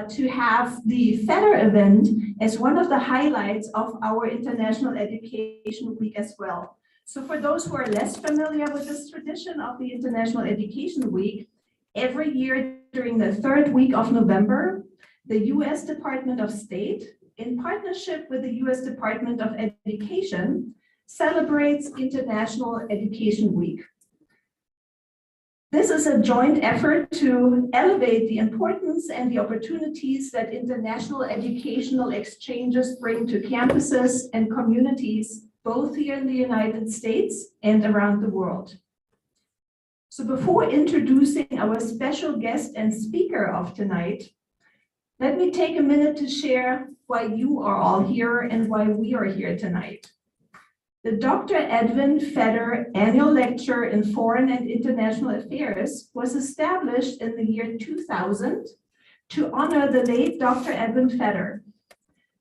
to have the FEDER event as one of the highlights of our International Education Week as well. So for those who are less familiar with this tradition of the International Education Week, every year during the third week of November, the US Department of State, in partnership with the US Department of Education, celebrates International Education Week. This is a joint effort to elevate the importance and the opportunities that international educational exchanges bring to campuses and communities, both here in the United States and around the world. So before introducing our special guest and speaker of tonight, let me take a minute to share why you are all here and why we are here tonight. The Dr. Edwin Feder Annual Lecture in Foreign and International Affairs was established in the year 2000 to honor the late Dr. Edwin Feder.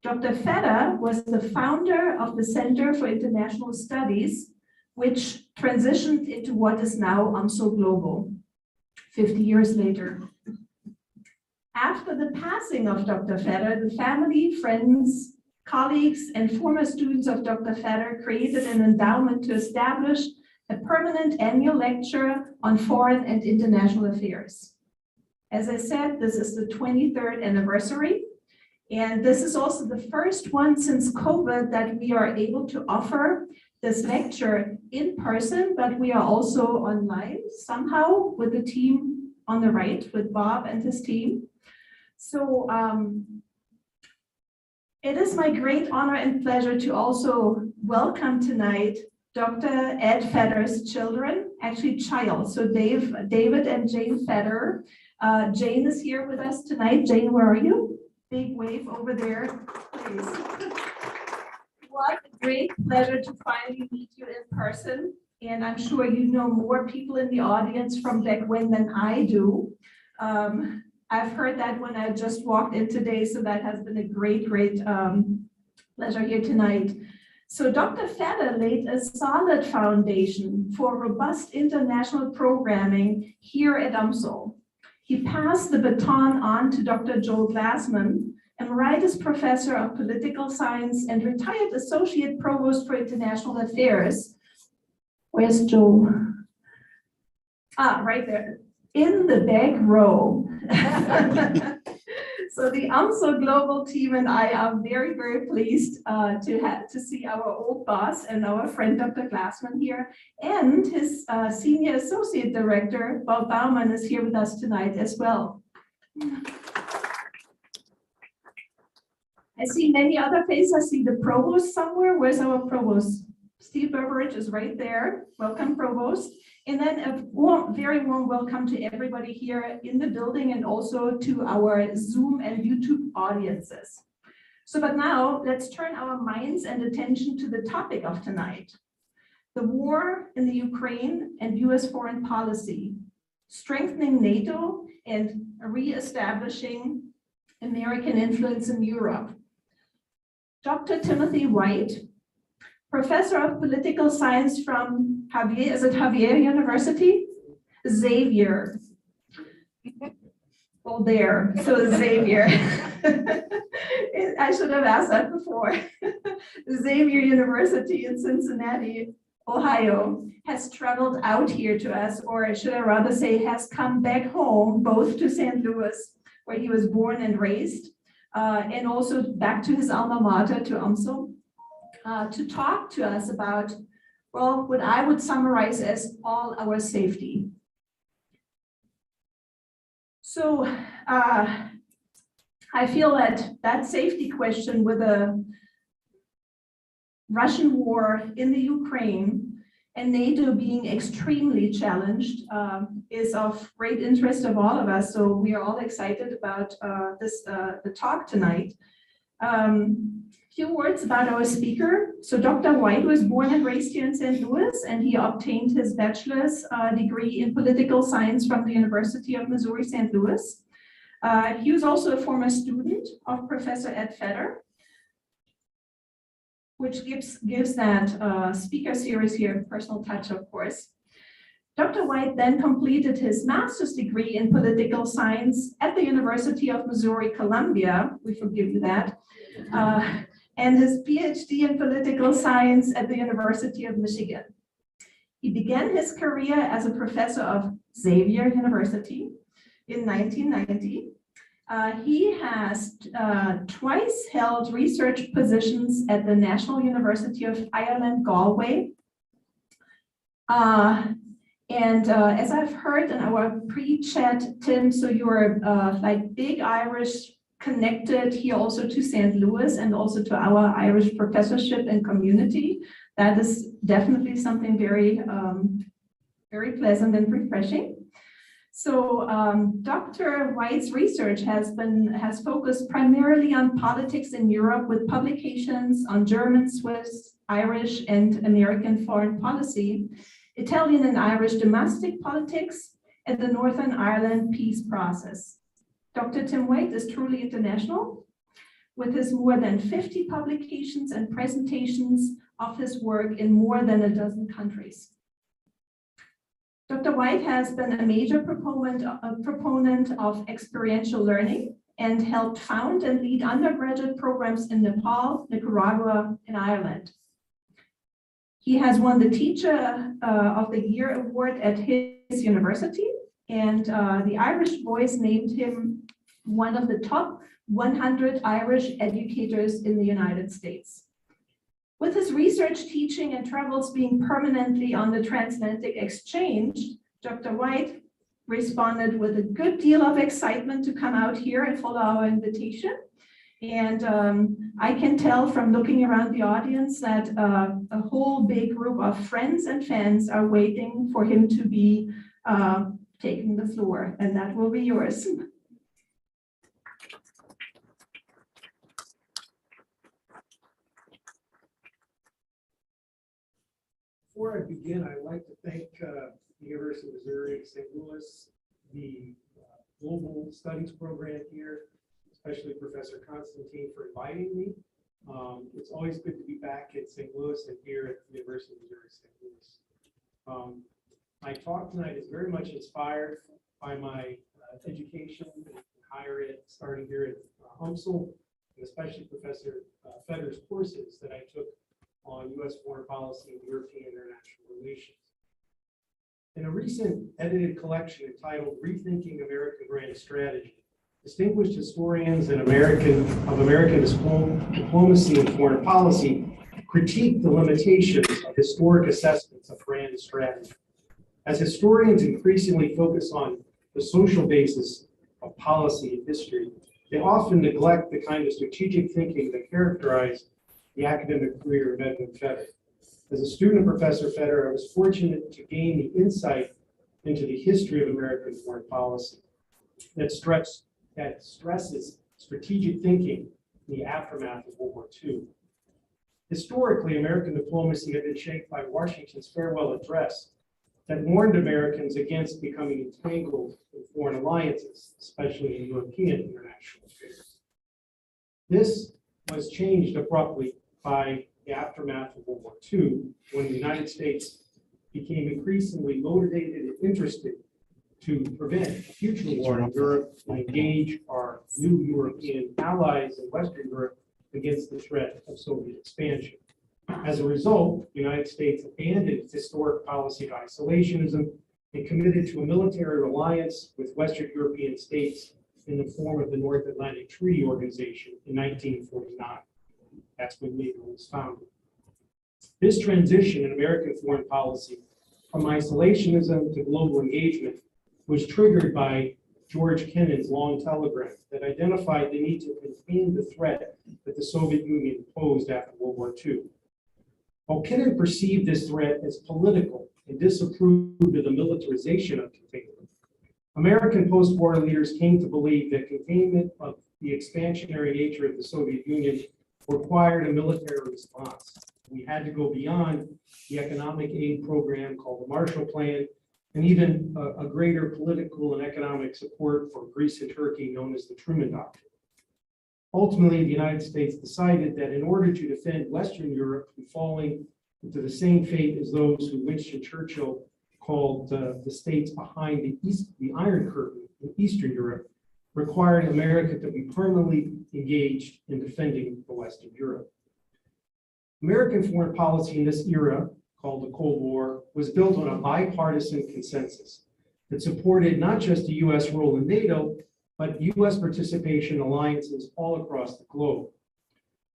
Dr. Feder was the founder of the Center for International Studies, which transitioned into what is now UMSO Global, 50 years later. After the passing of Dr. Feder, the family, friends, colleagues, and former students of Dr. Feder created an endowment to establish a permanent annual lecture on foreign and international affairs. As I said, this is the 23rd anniversary, and this is also the first one since COVID that we are able to offer this lecture in person, but we are also online somehow with the team on the right, with Bob and his team. So it is my great honor and pleasure to also welcome tonight Dr. Ed Feder's children, actually child. So David and Jane Feder. Jane is here with us tonight. Jane, where are you? Big wave over there, please. What a great pleasure to finally meet you in person. And I'm sure you know more people in the audience from back when than I do. I've heard that when I just walked in today, so that has been a great pleasure here tonight. So Dr. Feder laid a solid foundation for robust international programming here at UMSO. He passed the baton on to Dr. Joel Glassman, Emeritus Professor of Political Science and retired Associate Provost for International Affairs. Where's Joel? Ah, right there. In the back row. So the UMSO Global team and I are very, very pleased to see our old boss and our friend Dr. Glassman here, and his Senior Associate Director, Bob Baumann, is here with us tonight as well. I see many other faces. I see the provost somewhere. Where's our provost? Steve Beveridge is right there. Welcome, provost. And then a very warm welcome to everybody here in the building and also to our Zoom and YouTube audiences. So, but now let's turn our minds and attention to the topic of tonight. The war in the Ukraine and US foreign policy, strengthening NATO and reestablishing American influence in Europe. Dr. Timothy White, Professor of Political Science from Xavier University? Xavier. Oh, there. So Xavier. I should have asked that before. Xavier University in Cincinnati, Ohio, has traveled out here to us, or should I rather say has come back home, both to St. Louis, where he was born and raised, and also back to his alma mater, to UMSO. To talk to us about, well, what I would summarize as all our safety. So I feel that safety question with the Russian war in the Ukraine and NATO being extremely challenged is of great interest of all of us. So we are all excited about the talk tonight. Few words about our speaker. So Dr. White was born and raised here in St. Louis, and he obtained his bachelor's degree in political science from the University of Missouri, St. Louis. He was also a former student of Professor Ed Feder, which gives that speaker series here a personal touch, of course. Dr. White then completed his master's degree in political science at the University of Missouri, Columbia, we forgive you that, and his PhD in political science at the University of Michigan. He began his career as a professor of Xavier University in 1990. He has twice held research positions at the National University of Ireland, Galway. As I've heard in our pre-chat, Tim, so you're like big Irish connected here also to St. Louis and also to our Irish professorship and community. That is definitely something very, very pleasant and refreshing. So Dr. White's research has focused primarily on politics in Europe with publications on German, Swiss, Irish, and American foreign policy, Italian and Irish domestic politics, and the Northern Ireland peace process. Dr. Tim White is truly international, with his more than 50 publications and presentations of his work in more than a dozen countries. Dr. White has been a major proponent of experiential learning and helped found and lead undergraduate programs in Nepal, Nicaragua, and Ireland. He has won the Teacher of the Year award at his university, and the Irish Voice named him one of the top 100 Irish educators in the United States. With his research, teaching, and travels being permanently on the transatlantic exchange, Dr. White responded with a good deal of excitement to come out here and follow our invitation. And I can tell from looking around the audience that a whole big group of friends and fans are waiting for him to be taking the floor, and that will be yours. Before I begin, I'd like to thank the University of Missouri, St. Louis, the Global Studies program here, especially Professor Constantine for inviting me. It's always good to be back at St. Louis and here at the University of Missouri, St. Louis. My talk tonight is very much inspired by my education in higher ed, starting here at UMSL, and especially Professor Federer's courses that I took on U.S. foreign policy and European international relations. In a recent edited collection entitled Rethinking American Grand Strategy, distinguished historians and American diplomacy and foreign policy critique the limitations of historic assessments of grand strategy. As historians increasingly focus on the social basis of policy and history, they often neglect the kind of strategic thinking that characterized the academic career of Edmund Federer. As a student of Professor Federer, I was fortunate to gain the insight into the history of American foreign policy that stresses strategic thinking in the aftermath of World War II. Historically, American diplomacy had been shaped by Washington's farewell address that warned Americans against becoming entangled in foreign alliances, especially in European international affairs. This was changed abruptly by the aftermath of World War II, when the United States became increasingly motivated and interested to prevent a future war in Europe and engage our new European allies in Western Europe against the threat of Soviet expansion. As a result, the United States abandoned its historic policy of isolationism and committed to a military alliance with Western European states in the form of the North Atlantic Treaty Organization in 1949. That's when NATO was founded. This transition in American foreign policy from isolationism to global engagement was triggered by George Kennan's long telegram that identified the need to contain the threat that the Soviet Union posed after World War II. While Kennan perceived this threat as political and disapproved of the militarization of containment, American post-war leaders came to believe that containment of the expansionary nature of the Soviet Union required a military response. We had to go beyond the economic aid program called the Marshall Plan, and even a greater political and economic support for Greece and Turkey known as the Truman Doctrine. Ultimately, the United States decided that in order to defend Western Europe from falling into the same fate as those who Winston Churchill called the states behind the Iron Curtain in Eastern Europe, required America to be permanently engaged in defending the Western Europe. American foreign policy in this era, called the Cold War, was built on a bipartisan consensus that supported not just the U.S. role in NATO, but U.S. participation in alliances all across the globe.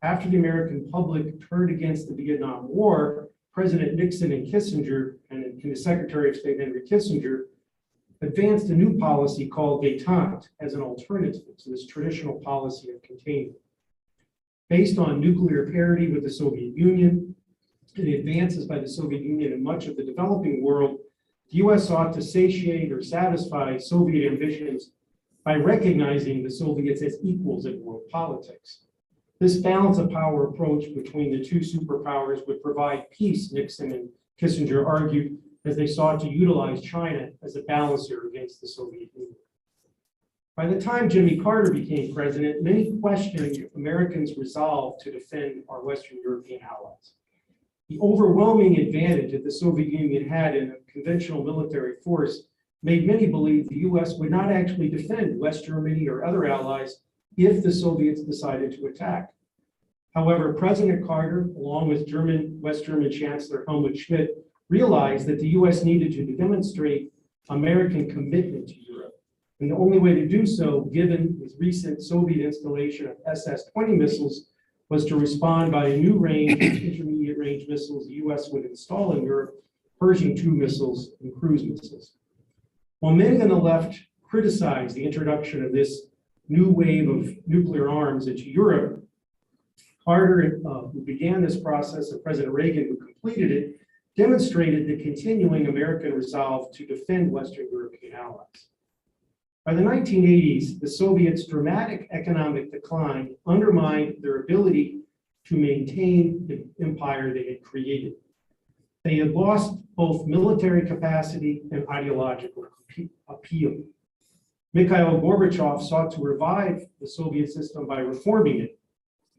After the American public turned against the Vietnam War, President Nixon and Kissinger, and the Secretary of State Henry Kissinger, advanced a new policy called détente as an alternative to this traditional policy of containment. Based on nuclear parity with the Soviet Union and the advances by the Soviet Union in much of the developing world, the U.S. sought to satiate or satisfy Soviet ambitions by recognizing the Soviets as equals in world politics. This balance of power approach between the two superpowers would provide peace, Nixon and Kissinger argued, as they sought to utilize China as a balancer against the Soviet Union. By the time Jimmy Carter became president, many questioned Americans' resolve to defend our Western European allies. The overwhelming advantage that the Soviet Union had in a conventional military force made many believe the U.S. would not actually defend West Germany or other allies if the Soviets decided to attack. However, President Carter, along with West German Chancellor Helmut Schmidt, realized that the U.S. needed to demonstrate American commitment to Europe. And the only way to do so, given his recent Soviet installation of SS-20 missiles, was to respond by a new range of intermediate range missiles the U.S. would install in Europe, Pershing II missiles and cruise missiles. While many on the left criticized the introduction of this new wave of nuclear arms into Europe, Carter, who began this process, and President Reagan, who completed it, demonstrated the continuing American resolve to defend Western European allies. By the 1980s, the Soviets' dramatic economic decline undermined their ability to maintain the empire they had created. They had lost both military capacity and ideological appeal. Mikhail Gorbachev sought to revive the Soviet system by reforming it,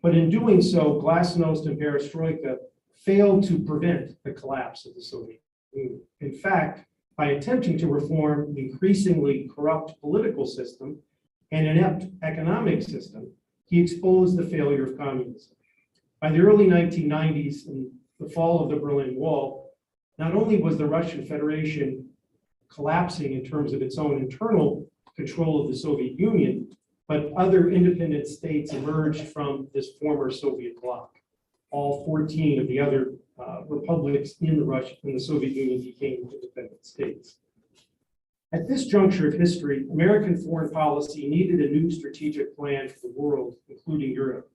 but in doing so, Glasnost and Perestroika failed to prevent the collapse of the Soviet Union. In fact, by attempting to reform the increasingly corrupt political system and inept economic system, he exposed the failure of communism. By the early 1990s and the fall of the Berlin Wall, not only was the Russian Federation collapsing in terms of its own internal control of the Soviet Union, but other independent states emerged from this former Soviet bloc. All 14 of the other republics in the Soviet Union became independent states. At this juncture of history, American foreign policy needed a new strategic plan for the world, including Europe.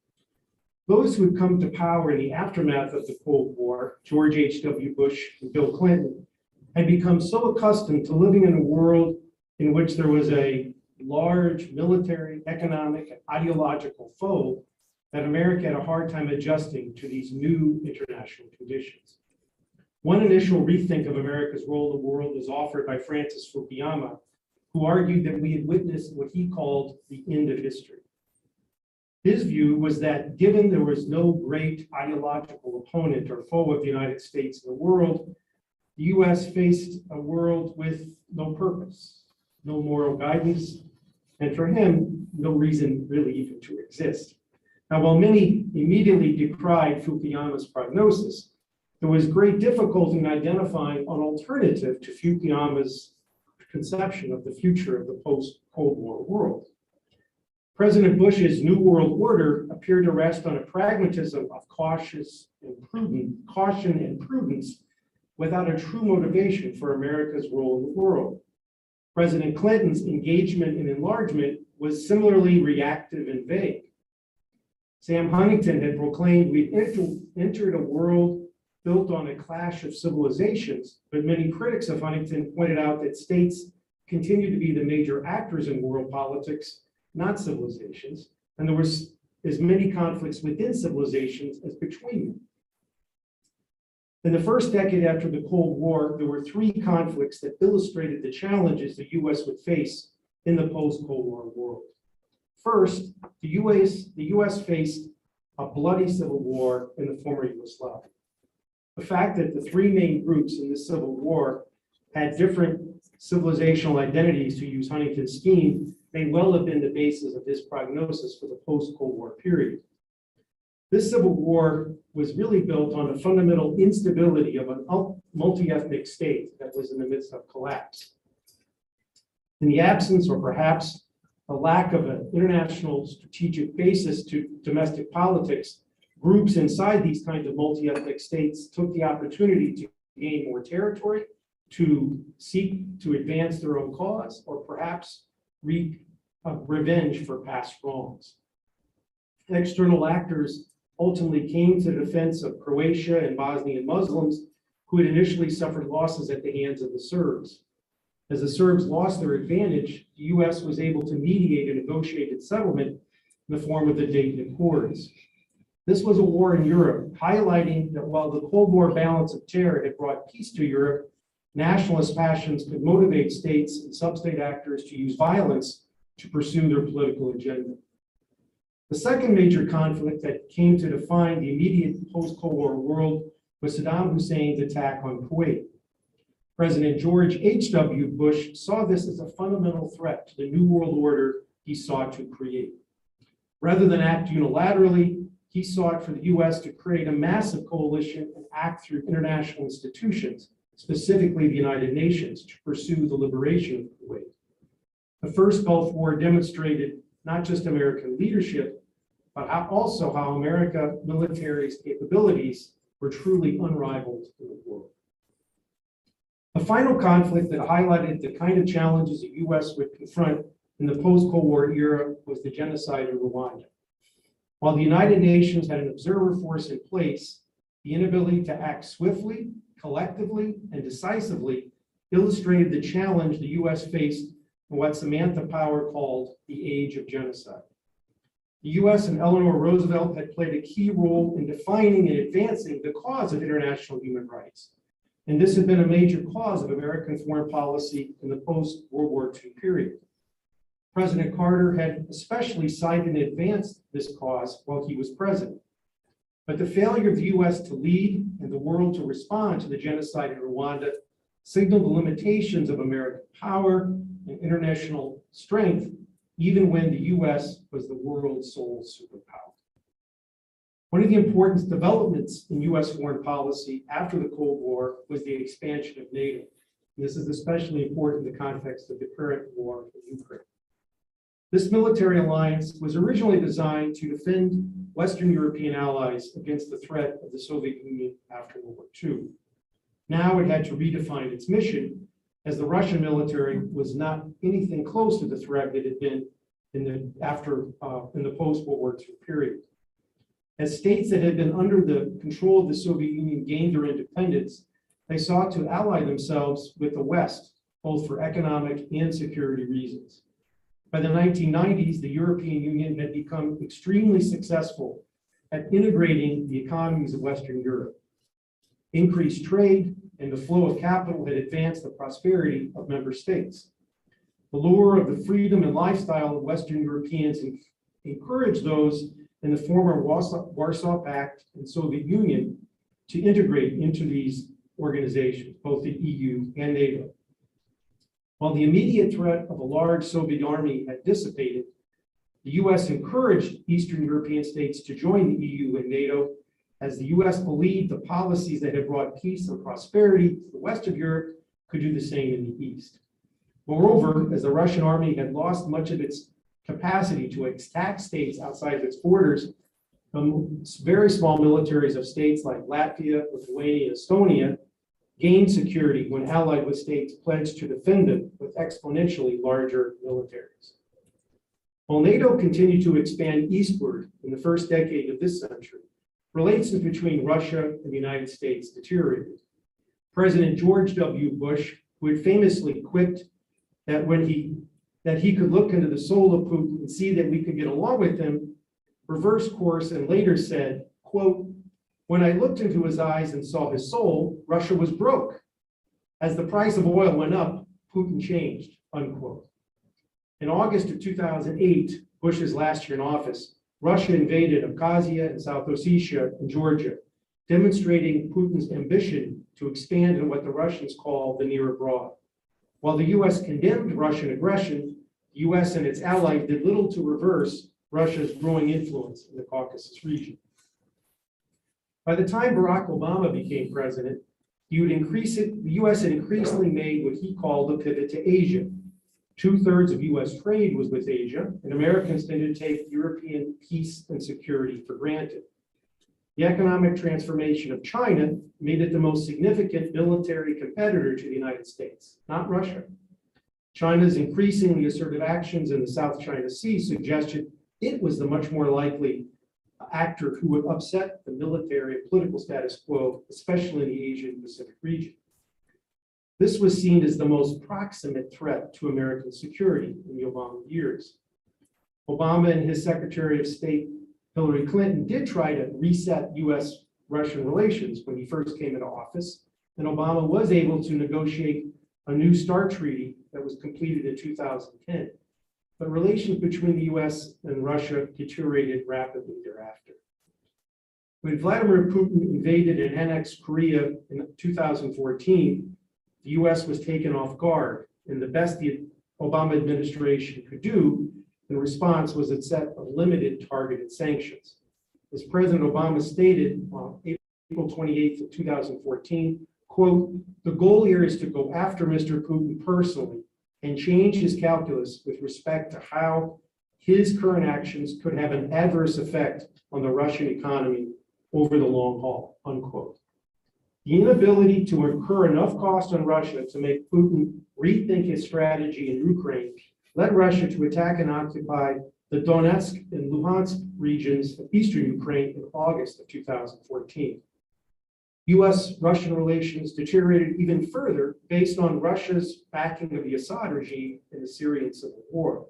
Those who had come to power in the aftermath of the Cold War, George H.W. Bush and Bill Clinton, had become so accustomed to living in a world in which there was a large military, economic, and ideological foe that America had a hard time adjusting to these new international conditions. One initial rethink of America's role in the world was offered by Francis Fukuyama, who argued that we had witnessed what he called the end of history. His view was that given there was no great ideological opponent or foe of the United States in the world, the US faced a world with no purpose, no moral guidance, and for him, no reason really even to exist. Now, while many immediately decried Fukuyama's prognosis, there was great difficulty in identifying an alternative to Fukuyama's conception of the future of the post-Cold War world. President Bush's New World Order appeared to rest on a pragmatism of caution and prudence without a true motivation for America's role in the world. President Clinton's engagement in enlargement was similarly reactive and vague. Sam Huntington had proclaimed we'd entered a world built on a clash of civilizations, but many critics of Huntington pointed out that states continue to be the major actors in world politics, not civilizations, and there was as many conflicts within civilizations as between them. In the first decade after the Cold War, there were three conflicts that illustrated the challenges the U.S. would face in the post-Cold War world. First, the U.S. faced a bloody civil war in the former Yugoslavia. The fact that the three main groups in this civil war had different civilizational identities, to use Huntington's scheme, may well have been the basis of his prognosis for the post-Cold War period. This civil war was really built on the fundamental instability of a multi-ethnic state that was in the midst of collapse. In the absence, or perhaps a lack of an international strategic basis to domestic politics, groups inside these kinds of multi-ethnic states took the opportunity to gain more territory, to seek to advance their own cause, or perhaps wreak revenge for past wrongs. External actors ultimately came to the defense of Croatia and Bosnian Muslims who had initially suffered losses at the hands of the Serbs. As the Serbs lost their advantage, the U.S. was able to mediate a negotiated settlement in the form of the Dayton Accords. This was a war in Europe, highlighting that while the Cold War balance of terror had brought peace to Europe, nationalist passions could motivate states and sub-state actors to use violence to pursue their political agenda. The second major conflict that came to define the immediate post-Cold War world was Saddam Hussein's attack on Kuwait. President George H.W. Bush saw this as a fundamental threat to the new world order he sought to create. Rather than act unilaterally, he sought for the U.S. to create a massive coalition and act through international institutions, specifically the United Nations, to pursue the liberation of Kuwait. The first Gulf War demonstrated not just American leadership, but also how America's military's capabilities were truly unrivaled in the world. The final conflict that highlighted the kind of challenges the U.S. would confront in the post-Cold War era was the genocide in Rwanda. While the United Nations had an observer force in place, the inability to act swiftly, collectively, and decisively illustrated the challenge the U.S. faced in what Samantha Power called the age of genocide. The U.S. and Eleanor Roosevelt had played a key role in defining and advancing the cause of international human rights. And this had been a major cause of American foreign policy in the post-World War II period. President Carter had especially cited and advanced this cause while he was president. But the failure of the U.S. to lead and the world to respond to the genocide in Rwanda signaled the limitations of American power and international strength, even when the U.S. was the world's sole superpower. One of the important developments in U.S. foreign policy after the Cold War was the expansion of NATO. And this is especially important in the context of the current war in Ukraine. This military alliance was originally designed to defend Western European allies against the threat of the Soviet Union after World War II. Now it had to redefine its mission, as the Russian military was not anything close to the threat it had been in the post-World War II period. As states that had been under the control of the Soviet Union gained their independence, they sought to ally themselves with the West, both for economic and security reasons. By the 1990s, the European Union had become extremely successful at integrating the economies of Western Europe. Increased trade and the flow of capital had advanced the prosperity of member states. The lure of the freedom and lifestyle of Western Europeans encouraged those in the former Warsaw Pact and Soviet Union to integrate into these organizations, both the EU and NATO. While the immediate threat of a large Soviet army had dissipated, the U.S. encouraged Eastern European states to join the EU and NATO, as the U.S. believed the policies that had brought peace and prosperity to the west of Europe could do the same in the East. Moreover, as the Russian army had lost much of its capacity to attack states outside of its borders, very small militaries of states like Latvia, Lithuania, and Estonia gained security when allied with states pledged to defend them with exponentially larger militaries. While NATO continued to expand eastward in the first decade of this century, relations between Russia and the United States deteriorated. President George W. Bush, who had famously quipped that he could look into the soul of Putin and see that we could get along with him, reversed course and later said, quote, "When I looked into his eyes and saw his soul, Russia was broke. As the price of oil went up, Putin changed," unquote. In August of 2008, Bush's last year in office, Russia invaded Abkhazia and South Ossetia and Georgia, demonstrating Putin's ambition to expand in what the Russians call the near abroad. While the U.S. condemned Russian aggression, the U.S. and its allies did little to reverse Russia's growing influence in the Caucasus region. By the time Barack Obama became president, the U.S. had increasingly made what he called a pivot to Asia. 2/3 of U.S. trade was with Asia, and Americans tended to take European peace and security for granted. The economic transformation of China made it the most significant military competitor to the United States, not Russia. China's increasingly assertive actions in the South China Sea suggested it was the much more likely actor who would upset the military and political status quo, especially in the Asian Pacific region. This was seen as the most proximate threat to American security in the Obama years. Obama and his Secretary of State, Hillary Clinton, did try to reset U.S.-Russian relations when he first came into office, and Obama was able to negotiate a New START treaty that was completed in 2010. But relations between the U.S. and Russia deteriorated rapidly thereafter. When Vladimir Putin invaded and annexed Korea in 2014, the U.S. was taken off guard, and the best the Obama administration could do in response was it set of limited targeted sanctions. As President Obama stated on April 28th of 2014, quote, "The goal here is to go after Mr. Putin personally and change his calculus with respect to how his current actions could have an adverse effect on the Russian economy over the long haul," unquote. The inability to incur enough cost on Russia to make Putin rethink his strategy in Ukraine led Russia to attack and occupy the Donetsk and Luhansk regions of eastern Ukraine in August of 2014. U.S.-Russian relations deteriorated even further based on Russia's backing of the Assad regime in the Syrian civil war.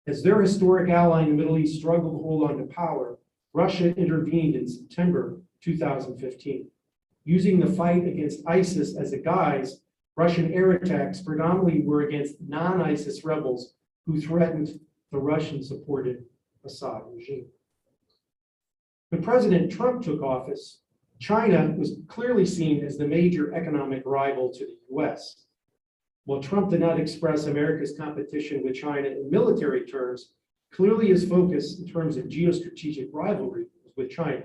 As their historic ally in the Middle East struggled to hold on to power, Russia intervened in September 2015. Using the fight against ISIS as a guise, Russian air attacks predominantly were against non-ISIS rebels who threatened the Russian-supported Assad regime. When President Trump took office, China was clearly seen as the major economic rival to the U.S. While Trump did not express America's competition with China in military terms, clearly his focus in terms of geostrategic rivalry was with China.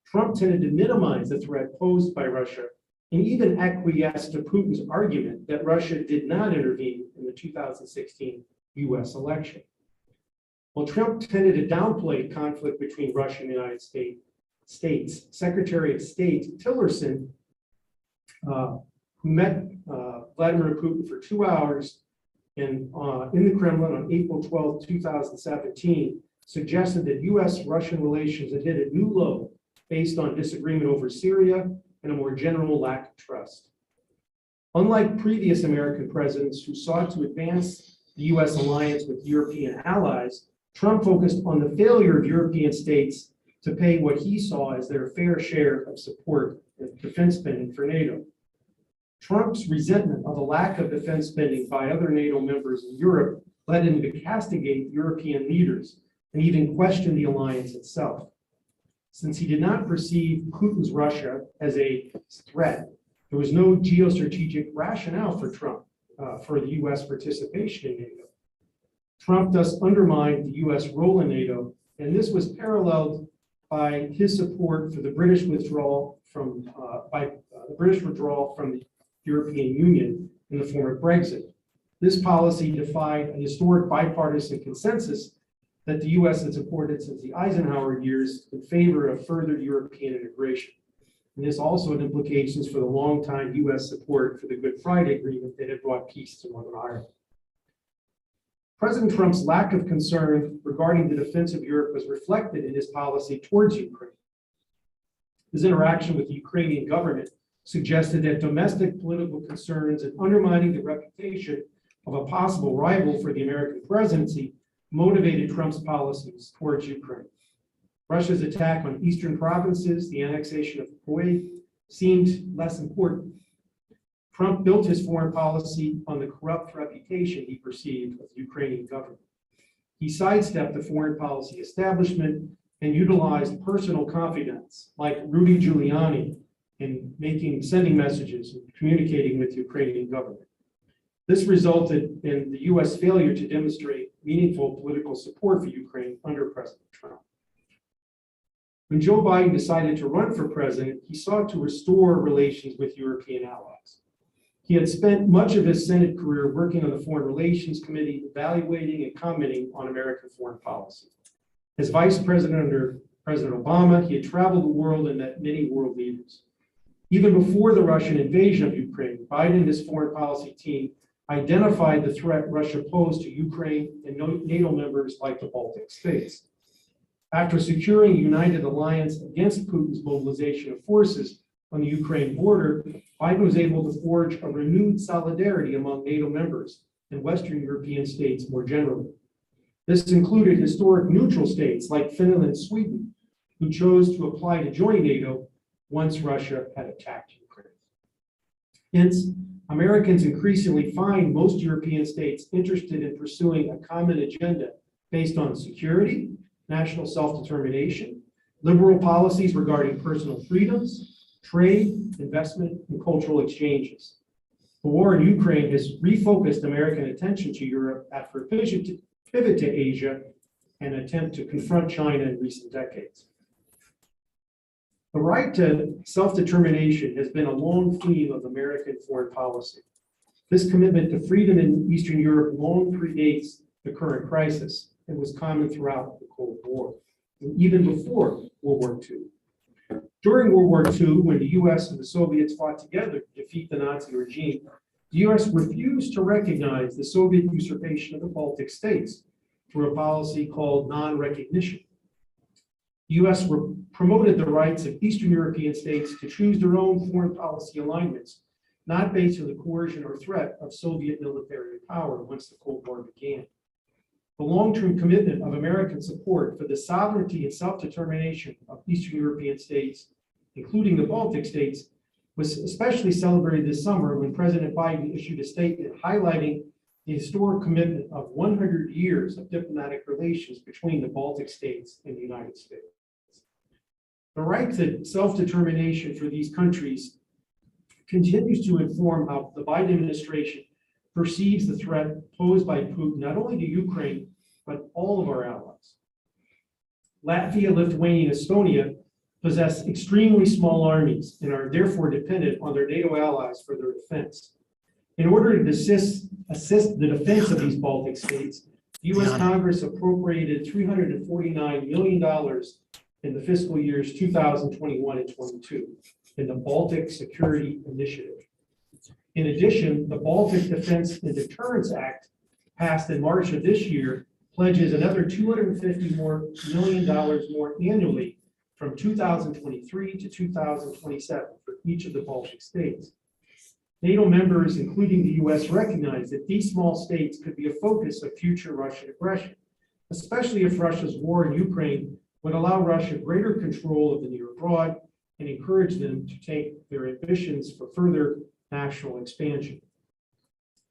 Trump tended to minimize the threat posed by Russia and even acquiesced to Putin's argument that Russia did not intervene in the 2016 U.S. election. While Trump tended to downplay conflict between Russia and the United States, Secretary of State Tillerson, who met Vladimir Putin for 2 hours in the Kremlin on April 12, 2017, suggested that U.S.-Russian relations had hit a new low based on disagreement over Syria and a more general lack of trust. Unlike previous American presidents who sought to advance the U.S. alliance with European allies, Trump focused on the failure of European states to pay what he saw as their fair share of support and defense spending for NATO. Trump's resentment of the lack of defense spending by other NATO members in Europe led him to castigate European leaders and even question the alliance itself. Since he did not perceive Putin's Russia as a threat, there was no geostrategic rationale for Trump for the U.S. participation in NATO. Trump thus undermined the U.S. role in NATO, and this was paralleled by his support for the British withdrawal from the European Union in the form of Brexit. This policy defied a historic bipartisan consensus that the U.S. had supported since the Eisenhower years in favor of further European integration. And this also had implications for the longtime U.S. support for the Good Friday Agreement that had brought peace to Northern Ireland. President Trump's lack of concern regarding the defense of Europe was reflected in his policy towards Ukraine. His interaction with the Ukrainian government suggested that domestic political concerns and undermining the reputation of a possible rival for the American presidency motivated Trump's policies towards Ukraine. Russia's attack on eastern provinces, the annexation of Kuwait, seemed less important. Trump built his foreign policy on the corrupt reputation he perceived of the Ukrainian government. He sidestepped the foreign policy establishment and utilized personal confidants like Rudy Giuliani in sending messages and communicating with the Ukrainian government. This resulted in the U.S. failure to demonstrate meaningful political support for Ukraine under President Trump. When Joe Biden decided to run for president, he sought to restore relations with European allies. He had spent much of his Senate career working on the Foreign Relations Committee, evaluating and commenting on American foreign policy. As vice president under President Obama, he had traveled the world and met many world leaders. Even before the Russian invasion of Ukraine, Biden and his foreign policy team identified the threat Russia posed to Ukraine and NATO members like the Baltic states. After securing a united alliance against Putin's mobilization of forces on the Ukraine border, Biden was able to forge a renewed solidarity among NATO members and Western European states more generally. This included historic neutral states like Finland and Sweden, who chose to apply to join NATO once Russia had attacked Ukraine. Hence, Americans increasingly find most European states interested in pursuing a common agenda based on security, national self-determination, liberal policies regarding personal freedoms, trade, investment, and cultural exchanges. The war in Ukraine has refocused American attention to Europe after a pivot to Asia and attempt to confront China in recent decades. The right to self-determination has been a long theme of American foreign policy. This commitment to freedom in Eastern Europe long predates the current crisis and was common throughout the Cold War, and even before World War II. During World War II, when the US and the Soviets fought together to defeat the Nazi regime, the US refused to recognize the Soviet usurpation of the Baltic states through a policy called non-recognition. The US promoted the rights of Eastern European states to choose their own foreign policy alignments, not based on the coercion or threat of Soviet military power once the Cold War began. The long-term commitment of American support for the sovereignty and self-determination of Eastern European states, including the Baltic states, was especially celebrated this summer when President Biden issued a statement highlighting the historic commitment of 100 years of diplomatic relations between the Baltic states and the United States. The right to self-determination for these countries continues to inform how the Biden administration perceives the threat posed by Putin, not only to Ukraine, but all of our allies. Latvia, Lithuania, and Estonia possess extremely small armies and are therefore dependent on their NATO allies for their defense. In order to assist the defense of these Baltic states, the U.S. Congress appropriated $349 million in the fiscal years 2021 and 22 in the Baltic Security Initiative. In addition, the Baltic Defense and Deterrence Act, passed in March of this year, pledges another $250 million more annually from 2023 to 2027 for each of the Baltic states. NATO members, including the US, recognize that these small states could be a focus of future Russian aggression, especially if Russia's war in Ukraine would allow Russia greater control of the near abroad and encourage them to take their ambitions for further national expansion.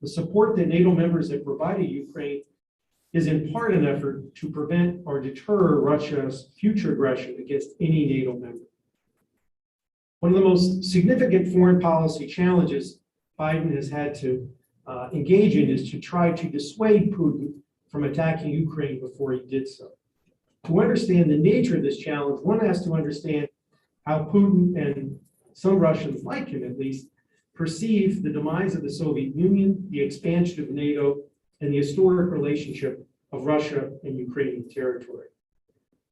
The support that NATO members have provided Ukraine is in part an effort to prevent or deter Russia's future aggression against any NATO member. One of the most significant foreign policy challenges Biden has had to engage in is to try to dissuade Putin from attacking Ukraine before he did so. To understand the nature of this challenge, one has to understand how Putin and some Russians like him at least perceive the demise of the Soviet Union, the expansion of NATO, and the historic relationship of Russia and Ukrainian territory.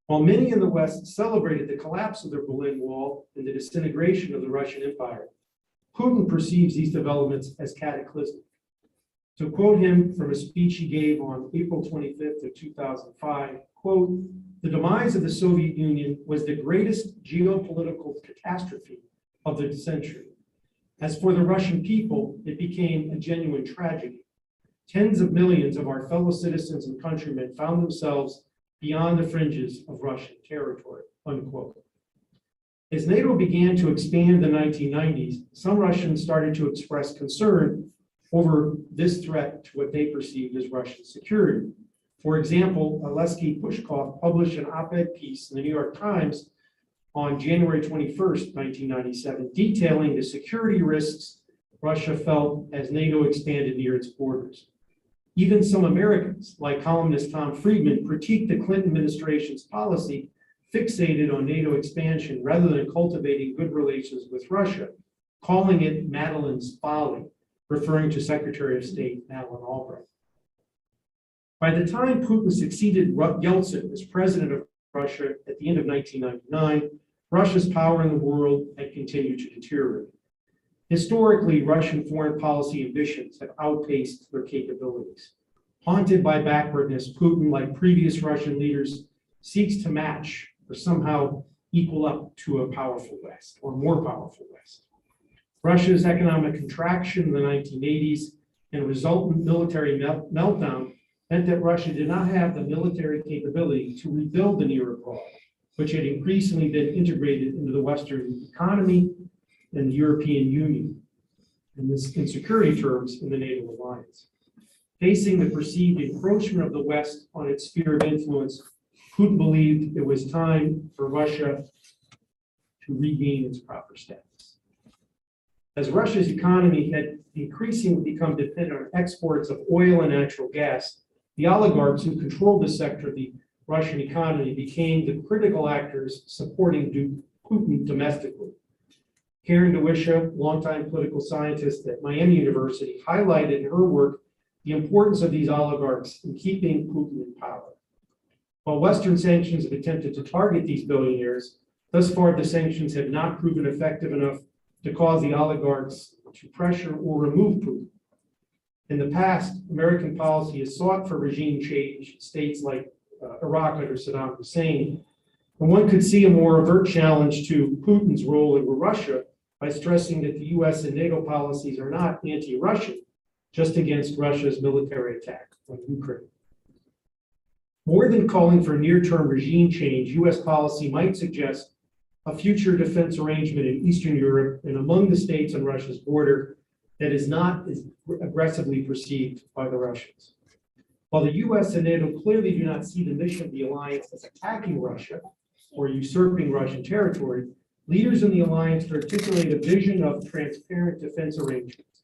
While many in the West celebrated the collapse of the Berlin Wall and the disintegration of the Russian Empire, Putin perceives these developments as cataclysmic. To quote him from a speech he gave on April 25th of 2005, quote, "The demise of the Soviet Union was the greatest geopolitical catastrophe of the century. As for the Russian people, it became a genuine tragedy. Tens of millions of our fellow citizens and countrymen found themselves beyond the fringes of Russian territory," unquote. As NATO began to expand in the 1990s, some Russians started to express concern over this threat to what they perceived as Russian security. For example, Alexei Pushkov published an op-ed piece in the New York Times on January 21st, 1997, detailing the security risks Russia felt as NATO expanded near its borders. Even some Americans, like columnist Tom Friedman, critiqued the Clinton administration's policy fixated on NATO expansion rather than cultivating good relations with Russia, calling it Madeline's folly, referring to Secretary of State Madeleine Albright. By the time Putin succeeded Yeltsin as president of Russia at the end of 1999, Russia's power in the world had continued to deteriorate. Historically, Russian foreign policy ambitions have outpaced their capabilities. Haunted by backwardness, Putin, like previous Russian leaders, seeks to match or somehow equal up to a powerful West or more powerful West. Russia's economic contraction in the 1980s and resultant military meltdown meant that Russia did not have the military capability to rebuild the near abroad, which had increasingly been integrated into the Western economy and the European Union, and this in security terms in the NATO alliance. Facing the perceived encroachment of the West on its sphere of influence, Putin believed it was time for Russia to regain its proper status. As Russia's economy had increasingly become dependent on exports of oil and natural gas, the oligarchs who controlled this sector of the Russian economy became the critical actors supporting Putin domestically. Karen DeWisha, longtime political scientist at Miami University, highlighted in her work the importance of these oligarchs in keeping Putin in power. While Western sanctions have attempted to target these billionaires, thus far the sanctions have not proven effective enough to cause the oligarchs to pressure or remove Putin. In the past, American policy has sought for regime change in states like Iraq under Saddam Hussein, and one could see a more overt challenge to Putin's role over Russia by stressing that the US and NATO policies are not anti-Russian, just against Russia's military attack on Ukraine. More than calling for near-term regime change, US policy might suggest a future defense arrangement in Eastern Europe and among the states on Russia's border that is not as aggressively perceived by the Russians. While the US and NATO clearly do not see the mission of the alliance as attacking Russia or usurping Russian territory, leaders in the alliance articulate a vision of transparent defense arrangements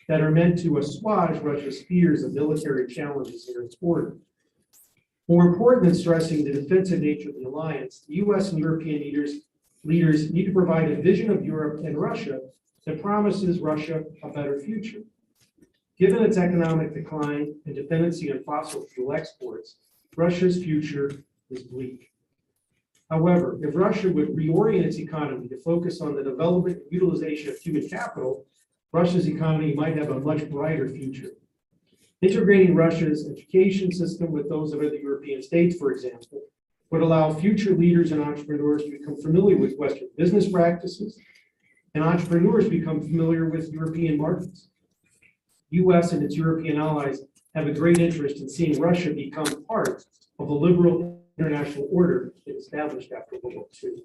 that are meant to assuage Russia's fears of military challenges near its border. More important than stressing the defensive nature of the alliance, the US and European leaders need to provide a vision of Europe and Russia that promises Russia a better future. Given its economic decline and dependency on fossil fuel exports, Russia's future is bleak. However, if Russia would reorient its economy to focus on the development and utilization of human capital, Russia's economy might have a much brighter future. Integrating Russia's education system with those of other European states, for example, would allow future leaders and entrepreneurs to become familiar with Western business practices, and entrepreneurs become familiar with European markets. The US and its European allies have a great interest in seeing Russia become part of the liberal international order it established after World War II.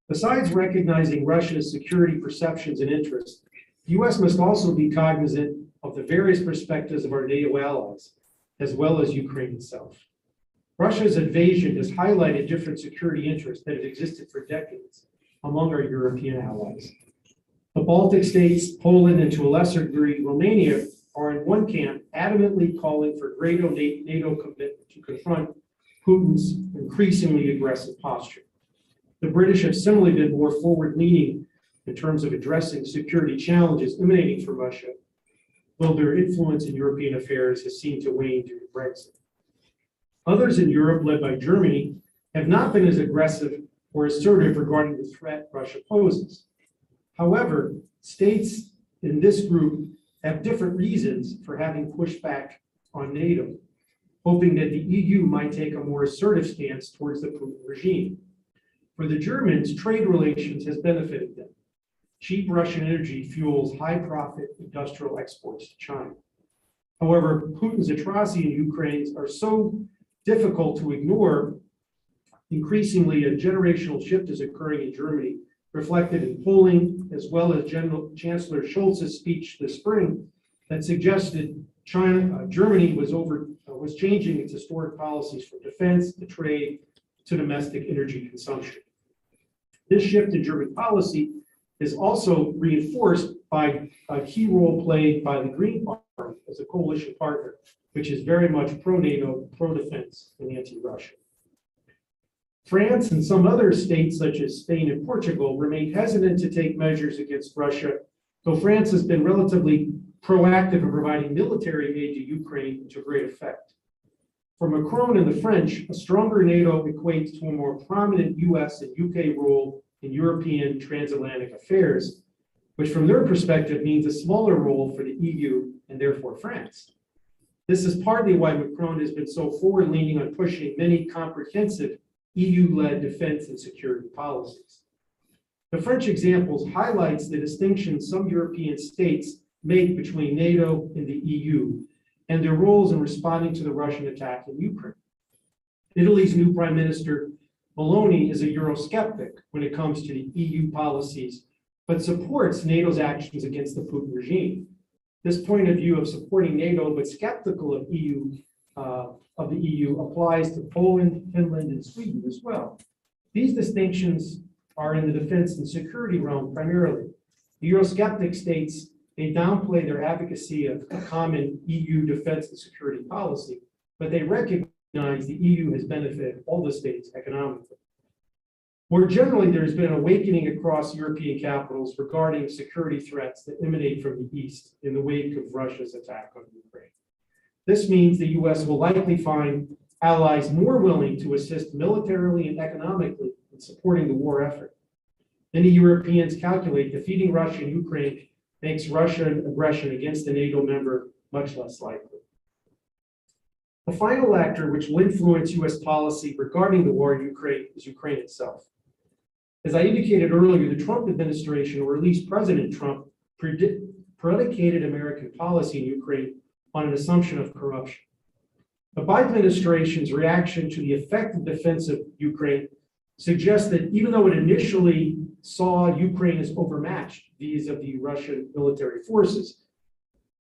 Besides recognizing Russia's security perceptions and interests, the US must also be cognizant of the various perspectives of our NATO allies, as well as Ukraine itself. Russia's invasion has highlighted different security interests that have existed for decades among our European allies. The Baltic states, Poland, and to a lesser degree, Romania, are in one camp adamantly calling for greater NATO commitment to confront Putin's increasingly aggressive posture. The British have similarly been more forward-leaning in terms of addressing security challenges emanating from Russia, though their influence in European affairs has seemed to wane due to Brexit. Others in Europe, led by Germany, have not been as aggressive or assertive regarding the threat Russia poses. However, states in this group have different reasons for having pushed back on NATO, hoping that the EU might take a more assertive stance towards the Putin regime. For the Germans, trade relations has benefited them. Cheap Russian energy fuels high-profit industrial exports to China. However, Putin's atrocities in Ukraine are so difficult to ignore. Increasingly, a generational shift is occurring in Germany, reflected in polling, as well as Chancellor Scholz's speech this spring that suggested Germany was changing its historic policies from defense to trade to domestic energy consumption. This shift in German policy is also reinforced by a key role played by the Green Party as a coalition partner, which is very much pro-NATO, pro-defense, and anti-Russia. France and some other states, such as Spain and Portugal, remain hesitant to take measures against Russia, though France has been relatively proactive in providing military aid to Ukraine to great effect. For Macron and the French, a stronger NATO equates to a more prominent US and UK role in European transatlantic affairs, which from their perspective means a smaller role for the EU and therefore France. This is partly why Macron has been so forward-leaning on pushing many comprehensive EU-led defense and security policies. The French examples highlights the distinction some European states make between NATO and the EU and their roles in responding to the Russian attack in Ukraine. Italy's new Prime Minister Meloni is a Eurosceptic when it comes to the EU policies, but supports NATO's actions against the Putin regime. This point of view of supporting NATO but skeptical of the EU applies to Poland, Finland, and Sweden as well. These distinctions are in the defense and security realm primarily. The Eurosceptic states they downplay their advocacy of a common EU defense and security policy, but they recognize the EU has benefited all the states economically. More generally, there's been an awakening across European capitals regarding security threats that emanate from the East in the wake of Russia's attack on Ukraine. This means the US will likely find allies more willing to assist militarily and economically in supporting the war effort. Many Europeans calculate defeating Russia and Ukraine makes Russian aggression against a NATO member much less likely. The final actor which will influence US policy regarding the war in Ukraine is Ukraine itself. As I indicated earlier, the Trump administration, or at least President Trump, predicated American policy in Ukraine on an assumption of corruption. The Biden administration's reaction to the effective defense of Ukraine suggests that even though it initially saw Ukraine as overmatched vis-a-vis Russian military forces,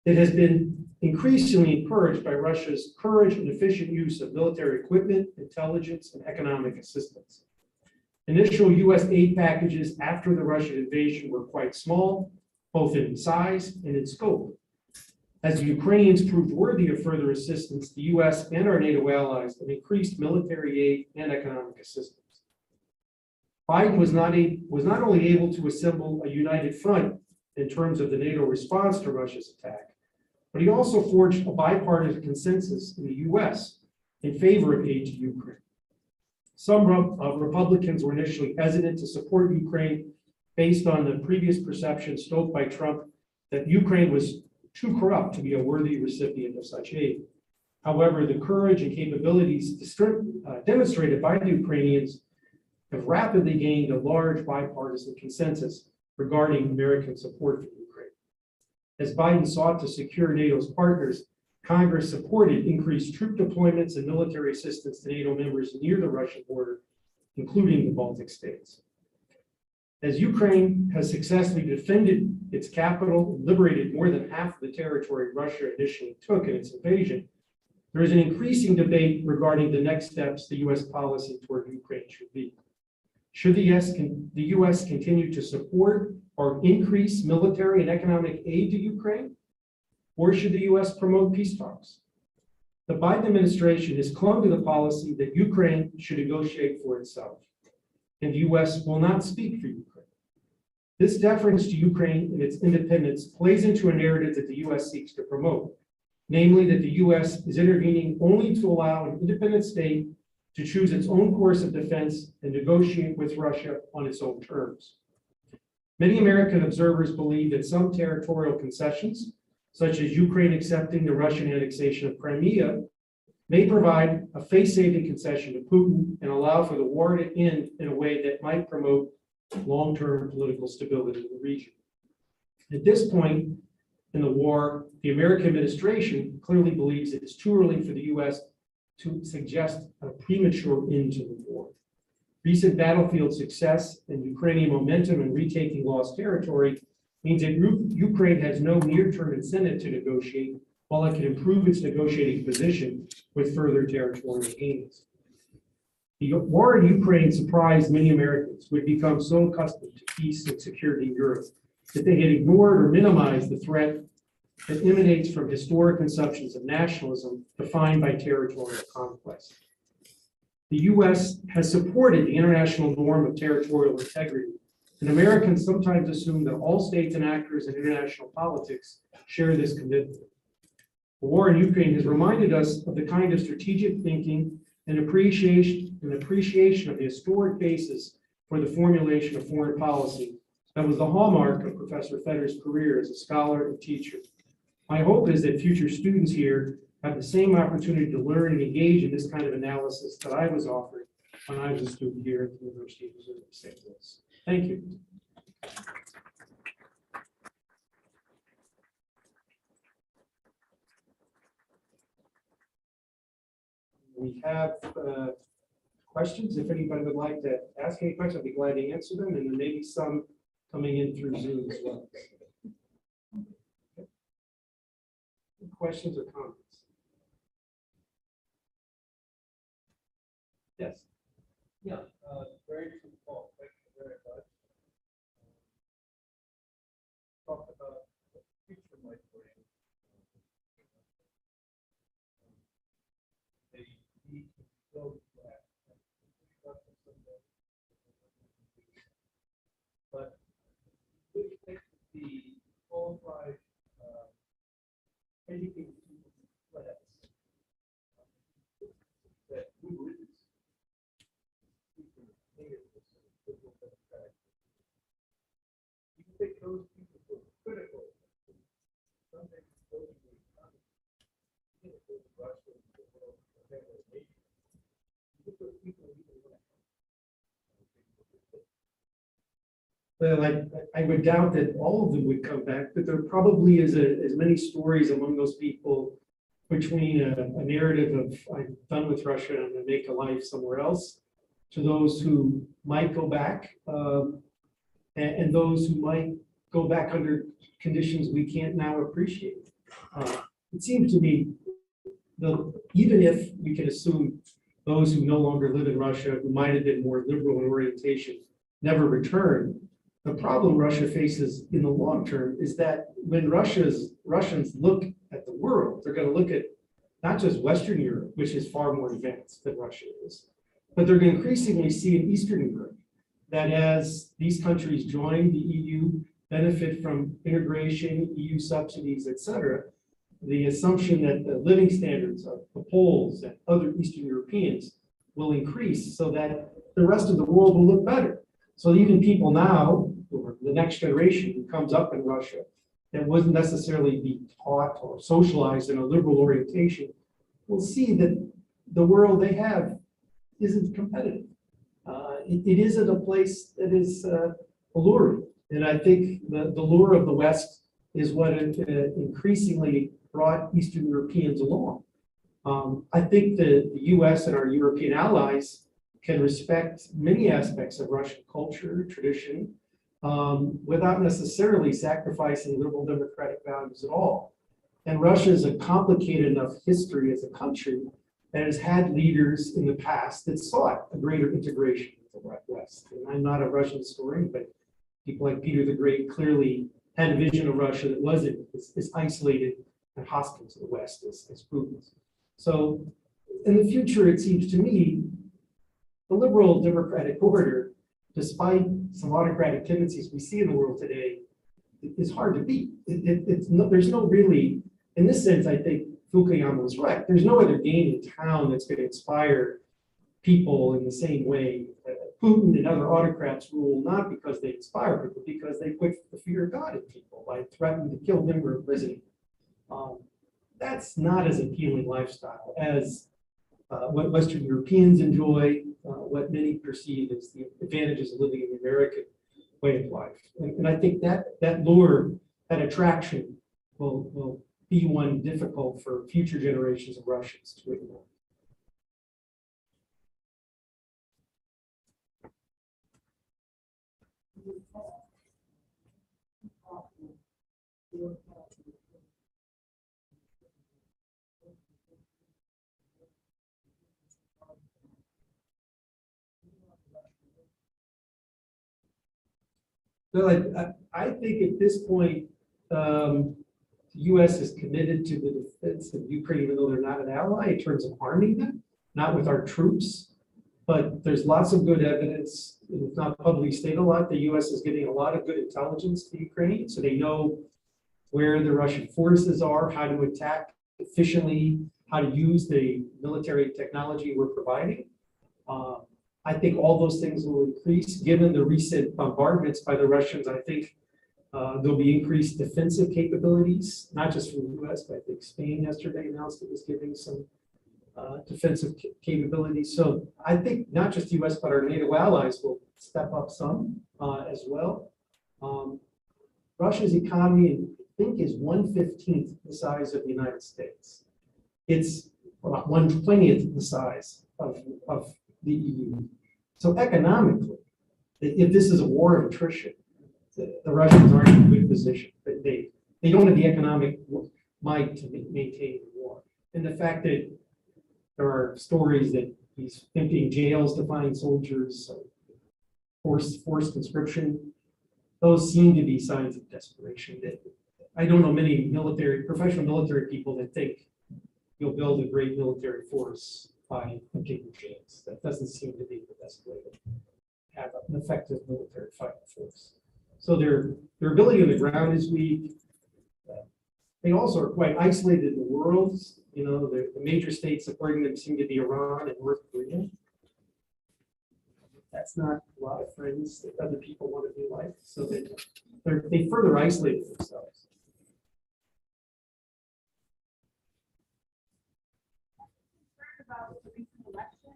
it has been increasingly encouraged by Russia's courage and efficient use of military equipment, intelligence, and economic assistance. Initial US aid packages after the Russian invasion were quite small, both in size and in scope. As the Ukrainians proved worthy of further assistance, the US and our NATO allies have increased military aid and economic assistance. Biden was not only able to assemble a united front in terms of the NATO response to Russia's attack, but he also forged a bipartisan consensus in the US in favor of aid to Ukraine. Some Republicans were initially hesitant to support Ukraine based on the previous perception stoked by Trump that Ukraine was too corrupt to be a worthy recipient of such aid. However, the courage and capabilities demonstrated by the Ukrainians have rapidly gained a large bipartisan consensus regarding American support for Ukraine. As Biden sought to secure NATO's partners, Congress supported increased troop deployments and military assistance to NATO members near the Russian border, including the Baltic states. As Ukraine has successfully defended its capital and liberated more than half of the territory Russia initially took in its invasion, there is an increasing debate regarding the next steps the US policy toward Ukraine should be. Should the US continue to support or increase military and economic aid to Ukraine? Or should the US promote peace talks? The Biden administration has clung to the policy that Ukraine should negotiate for itself, and the US will not speak for Ukraine. This deference to Ukraine and its independence plays into a narrative that the US seeks to promote, namely that the US is intervening only to allow an independent state to choose its own course of defense and negotiate with Russia on its own terms. Many American observers believe that some territorial concessions, such as Ukraine accepting the Russian annexation of Crimea, may provide a face-saving concession to Putin and allow for the war to end in a way that might promote long-term political stability in the region. At this point in the war, the American administration clearly believes it is too early for the US to suggest a premature end to the war. Recent battlefield success and Ukrainian momentum in retaking lost territory means that Ukraine has no near-term incentive to negotiate, while it can improve its negotiating position with further territorial gains. The war in Ukraine surprised many Americans who had become so accustomed to peace and security in Europe that they had ignored or minimized the threat that emanates from historic conceptions of nationalism defined by territorial conquest. The U.S. has supported the international norm of territorial integrity, and Americans sometimes assume that all states and actors in international politics share this commitment. The war in Ukraine has reminded us of the kind of strategic thinking and appreciation of the historic basis for the formulation of foreign policy that was the hallmark of Professor Fetter's career as a scholar and teacher. My hope is that future students here have the same opportunity to learn and engage in this kind of analysis that I was offered when I was a student here at the University of Missouri St. Louis. Thank you. We have questions. If anybody would like to ask any questions, I'd be glad to answer them, and there may be some coming in through Zoom as well. Questions or comments? Yes. Yeah, very simple. Thank you very much. Talk about the future might bring. They need to go back. But we expect the qualified educated people in class that we witness. You think those people were critical? Something those who were Russia, the world, whatever nation. You think those people even Well, I would doubt that all of them would come back, but there probably is as many stories among those people between a narrative of I'm done with Russia and I'm going to make a life somewhere else, to those who might go back, and those who might go back under conditions we can't now appreciate. It seems to me, even if we can assume those who no longer live in Russia, who might have been more liberal in orientation, never return, the problem Russia faces in the long term is that when Russians look at the world, they're going to look at not just Western Europe, which is far more advanced than Russia is, but they're going to increasingly see in Eastern Europe that as these countries join the EU, benefit from integration, EU subsidies, et cetera, the assumption that the living standards of the Poles and other Eastern Europeans will increase so that the rest of the world will look better. So even people now, or the next generation who comes up in Russia, that wasn't necessarily be taught or socialized in a liberal orientation, will see that the world they have isn't competitive. It isn't a place that is alluring. And I think the lure of the West is what increasingly brought Eastern Europeans along. I think the US and our European allies can respect many aspects of Russian culture, tradition, without necessarily sacrificing liberal democratic values at all. And Russia is a complicated enough history as a country that has had leaders in the past that sought a greater integration with the West. And I'm not a Russian historian, but people like Peter the Great clearly had a vision of Russia that wasn't as isolated and hostile to the West as Putin's. So in the future, it seems to me, the liberal democratic order, despite some autocratic tendencies we see in the world today, is hard to beat. There's no really, in this sense, I think Fukuyama was right. There's no other game in town that's going to inspire people in the same way Putin and other autocrats rule, not because they inspire people, because they put the fear of God in people by threatening to kill them or imprison them. That's not as appealing lifestyle as what Western Europeans enjoy, what many perceive as the advantages of living in the American way of life. And I think that lure, that attraction will be one difficult for future generations of Russians to ignore. Well, I think at this point, the U.S. is committed to the defense of Ukraine, even though they're not an ally in terms of arming them, not with our troops. But there's lots of good evidence, and it's not publicly stated a lot. The U.S. is giving a lot of good intelligence to Ukraine, so they know where the Russian forces are, how to attack efficiently, how to use the military technology we're providing. I think all those things will increase, given the recent bombardments by the Russians. I think there'll be increased defensive capabilities, not just from the U.S., but I think Spain yesterday announced it was giving some defensive capabilities. So I think not just the U.S., but our NATO allies will step up some as well. Russia's economy, I think, is 1/15 the size of the United States. It's about 1/20 the size of the EU. So economically, if this is a war of attrition, the Russians aren't in a good position. But they don't have the economic might to maintain the war. And the fact that there are stories that he's emptying jails to find soldiers, forced conscription, those seem to be signs of desperation. I don't know many professional military people that think you'll build a great military force by emptying jails. That doesn't seem to be the best way to have an effective military fighting force. So their ability on the ground is weak. They also are quite isolated in the world. You know, the major states supporting them seem to be Iran and North Korea. That's not a lot of friends that other people want to be like. So they further isolate themselves. About the recent election,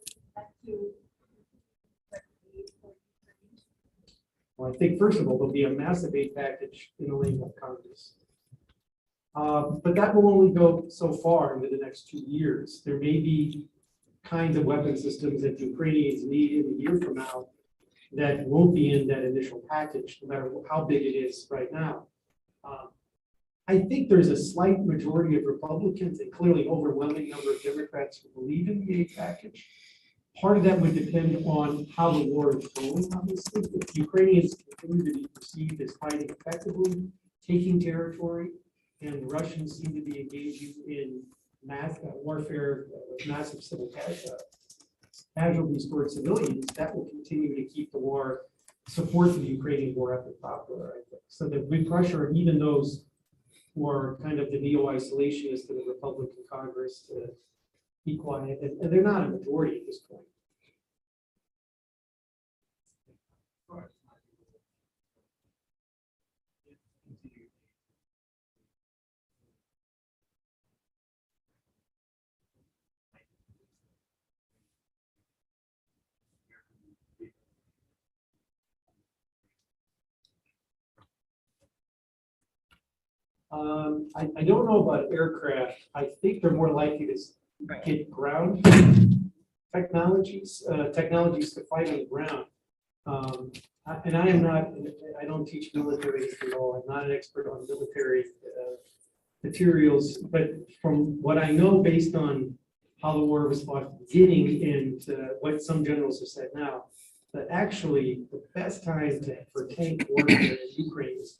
with respect to Well, I think first of all, there'll be a massive aid package in the lane of Congress. But that will only go so far into the next 2 years. There may be kinds of weapon systems that the Ukrainians need in a year from now that won't be in that initial package, no matter how big it is right now. I think there's a slight majority of Republicans and clearly overwhelming number of Democrats who believe in the aid package. Part of that would depend on how the war is going, obviously. If Ukrainians continue to be perceived as fighting effectively, taking territory, and the Russians seem to be engaging in mass warfare with massive civil casualties toward civilians, that will continue to keep the war, support the Ukrainian war effort popular, I think. So that we pressure even those who are kind of the neo-isolationists in the Republican Congress to be quiet, and they're not a majority at this point. I don't know about aircraft. I think they're more likely to get ground technologies to fight on the ground. And I don't teach military at all. I'm not an expert on military materials, but from what I know, based on how the war was fought at the beginning and what some generals have said now, that actually the best time for tank warfare in Ukraine is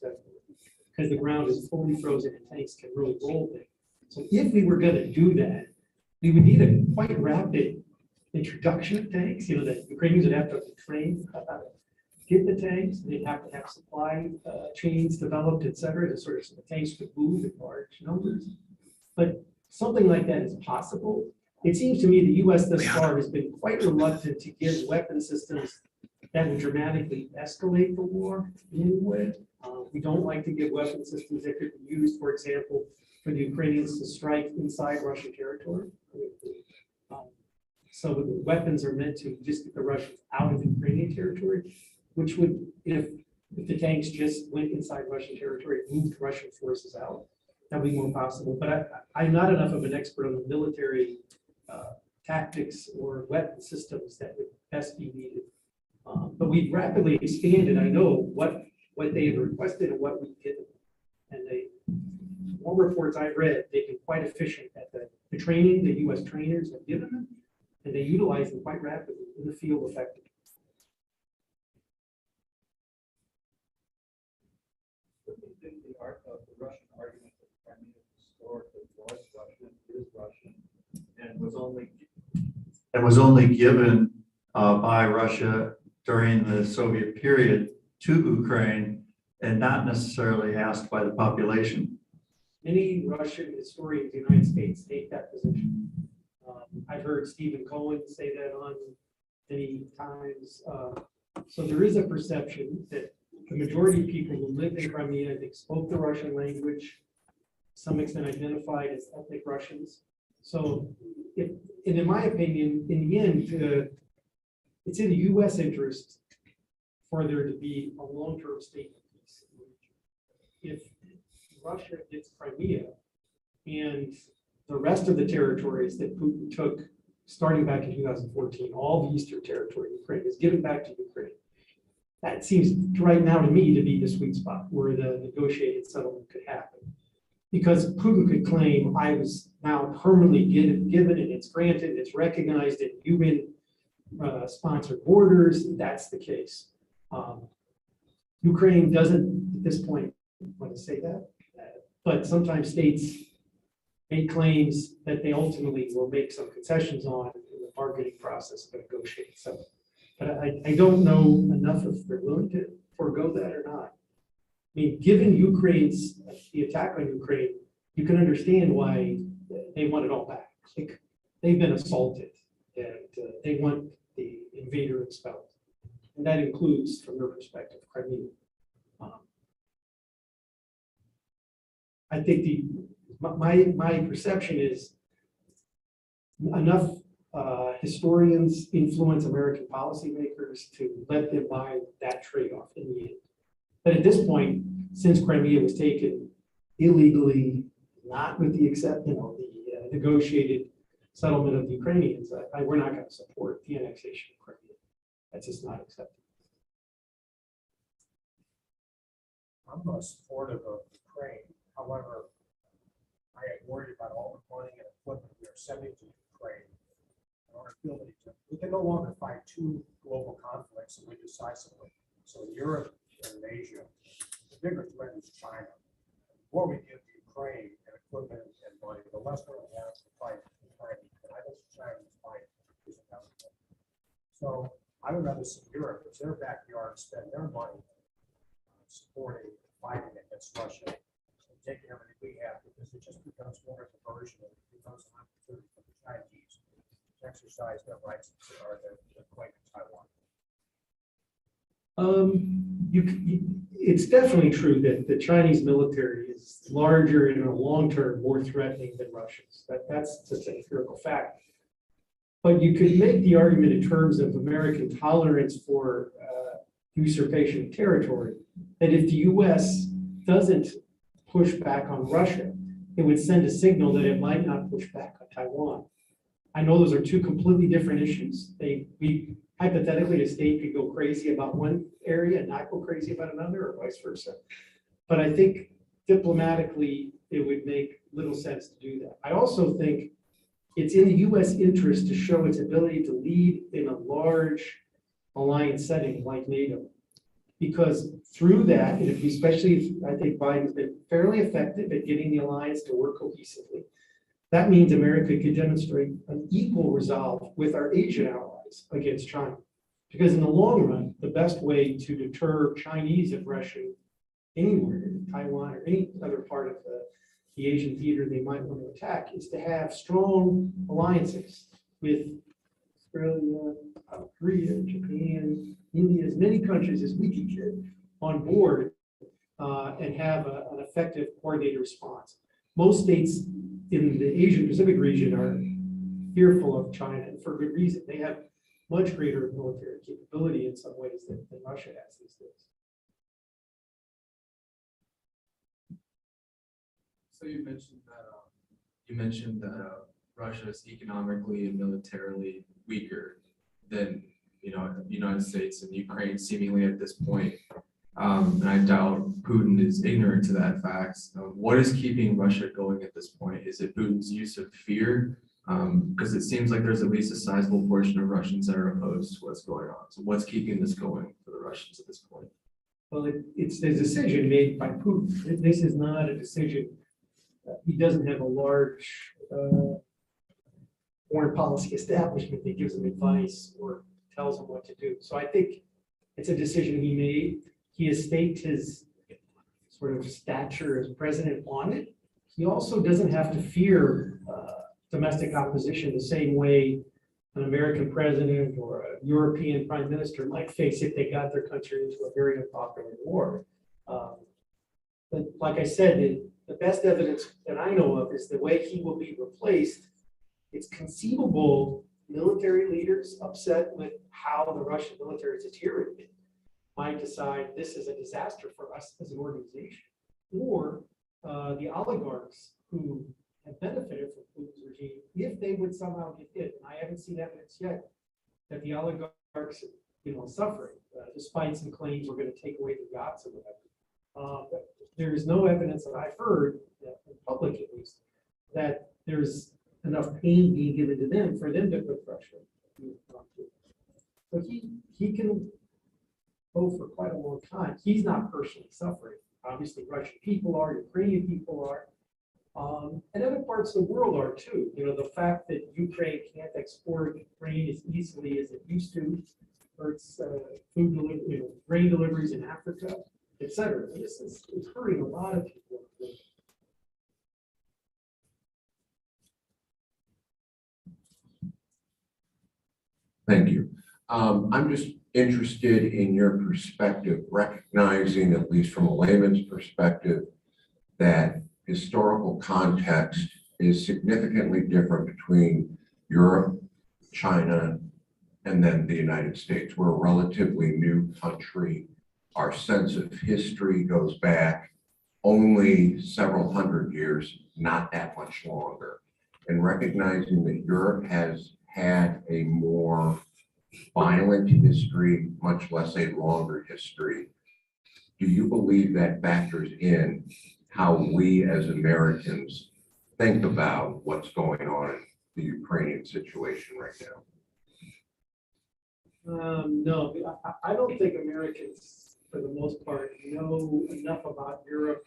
because the ground is fully frozen and tanks can really roll things. So if we were going to do that, we would need a quite rapid introduction of tanks. You know, the Ukrainians would have to train how to get the tanks. They'd have to have supply chains developed, et cetera, to sort of so the tanks could move in large numbers. But something like that is possible. It seems to me the U.S. thus far has been quite reluctant to give weapon systems that would dramatically escalate the war in any way. We don't like to give weapon systems that could be used, for example, for the Ukrainians to strike inside Russian territory. So the weapons are meant to just get the Russians out of Ukrainian territory, which would, if the tanks just went inside Russian territory, moved Russian forces out, that would be more possible. But I'm not enough of an expert on the military tactics or weapon systems that would best be needed. But we've rapidly expanded. I know what they have requested and what we've given them. And all reports I've read, they've been quite efficient at the training the U.S. trainers have given them and they utilize them quite rapidly in the field effectively. What do you think the Russian argument that Crimea historically was Russian, is Russian, and was only given by Russia during the Soviet period to Ukraine and not necessarily asked by the population? Many Russian historians in the United States take that position. I've heard Stephen Cohen say that on many times. So there is a perception that the majority of people who lived in Crimea, I think, spoke the Russian language, to some extent identified as ethnic Russians. So, and in my opinion, in the end, it's in the U.S. interest for there to be a long-term state of peace in the region. If Russia gets Crimea and the rest of the territories that Putin took starting back in 2014, all the eastern territory of Ukraine is given back to Ukraine. That seems right now to me to be the sweet spot where the negotiated settlement could happen. Because Putin could claim I was now permanently given and it's granted, it's recognized in UN sponsored borders. That's the case. Ukraine doesn't at this point want to say that, but sometimes states make claims that they ultimately will make some concessions on in the bargaining process of negotiating. So, but I don't know enough if they're willing to forego that or not. I mean, given the attack on Ukraine, you can understand why they want it all back. Like, they've been assaulted and they want the invader expelled. And that includes, from their perspective, Crimea. I think my perception is enough historians influence American policymakers to let them buy that trade-off in the end. But at this point, since Crimea was taken illegally, not with the the negotiated settlement of the Ukrainians, we're not going to support the annexation of Crimea. That's just not acceptable. I'm supportive of Ukraine. However, I am worried about all the money and equipment we are sending to Ukraine. We can no longer fight two global conflicts and win decisively. So Europe and Asia, the bigger threat is China. The more we give Ukraine and equipment and money, the less we're going to have to fight Ukraine. And I don't see China's fight is inevitable. So I would rather see Europe, it's their backyard, spend their money supporting, fighting against Russia, and taking everything we have, because it just becomes more of a version of it. It becomes an opportunity for the Chinese to exercise their rights or their claim to Taiwan. It's definitely true that the Chinese military is larger and in the long term more threatening than Russia's. That's just an empirical fact. But you could make the argument in terms of American tolerance for usurpation of territory, that if the U.S. doesn't push back on Russia, it would send a signal that it might not push back on Taiwan. I know those are two completely different issues. Hypothetically, a state could go crazy about one area and not go crazy about another, or vice versa. But I think diplomatically, it would make little sense to do that. I also think it's in the U.S. interest to show its ability to lead in a large alliance setting like NATO. Because through that, and especially I think Biden's been fairly effective at getting the alliance to work cohesively. That means America could demonstrate an equal resolve with our Asian allies against China. Because in the long run, the best way to deter Chinese aggression anywhere, Taiwan or any other part of the Asian theater they might want to attack, is to have strong alliances with Australia, Korea, Japan, India, as many countries as we can get on board and have an effective coordinated response. Most states in the Asian Pacific region are fearful of China, and for good reason. They have much greater military capability in some ways than Russia has these days. So you mentioned that Russia is economically and militarily weaker than the United States and Ukraine seemingly at this point. And I doubt Putin is ignorant to that fact. What is keeping Russia going at this point? Is it Putin's use of fear, Because it seems like there's at least a sizable portion of Russians that are opposed to what's going on. So what's keeping this going for the Russians at this point? Well, it's the decision made by Putin. This is not a decision. He doesn't have a large foreign policy establishment that gives him advice or tells him what to do. So I think it's a decision he made. He has staked his sort of stature as president on it. He also doesn't have to fear domestic opposition the same way an American president or a European prime minister might face if they got their country into a very unpopular war. But like I said, the best evidence that I know of is the way he will be replaced. It's conceivable military leaders upset with how the Russian military is deteriorating might decide this is a disaster for us as an organization, or the oligarchs who have benefited from Putin's regime, if they would somehow get hit, and I haven't seen evidence yet that the oligarchs are suffering, despite some claims we're going to take away the yachts or whatever. But there is no evidence that I've heard, in public at least, that there's enough pain being given to them for them to put pressure. So he can go for quite a long time. He's not personally suffering. Obviously, Russian people are, Ukrainian people are, and other parts of the world are too. The fact that Ukraine can't export grain as easily as it used to hurts food delivery, grain deliveries in Africa, et cetera. This is hurting a lot of people. Thank you. I'm just interested in your perspective, recognizing, at least from a layman's perspective, that historical context is significantly different between Europe, China, and then the United States. We're a relatively new country. Our sense of history goes back only several hundred years, not that much longer. And recognizing that Europe has had a more violent history, much less a longer history, do you believe that factors in how we as Americans think about what's going on in the Ukrainian situation right now? No, I don't think Americans, for the most part, know enough about Europe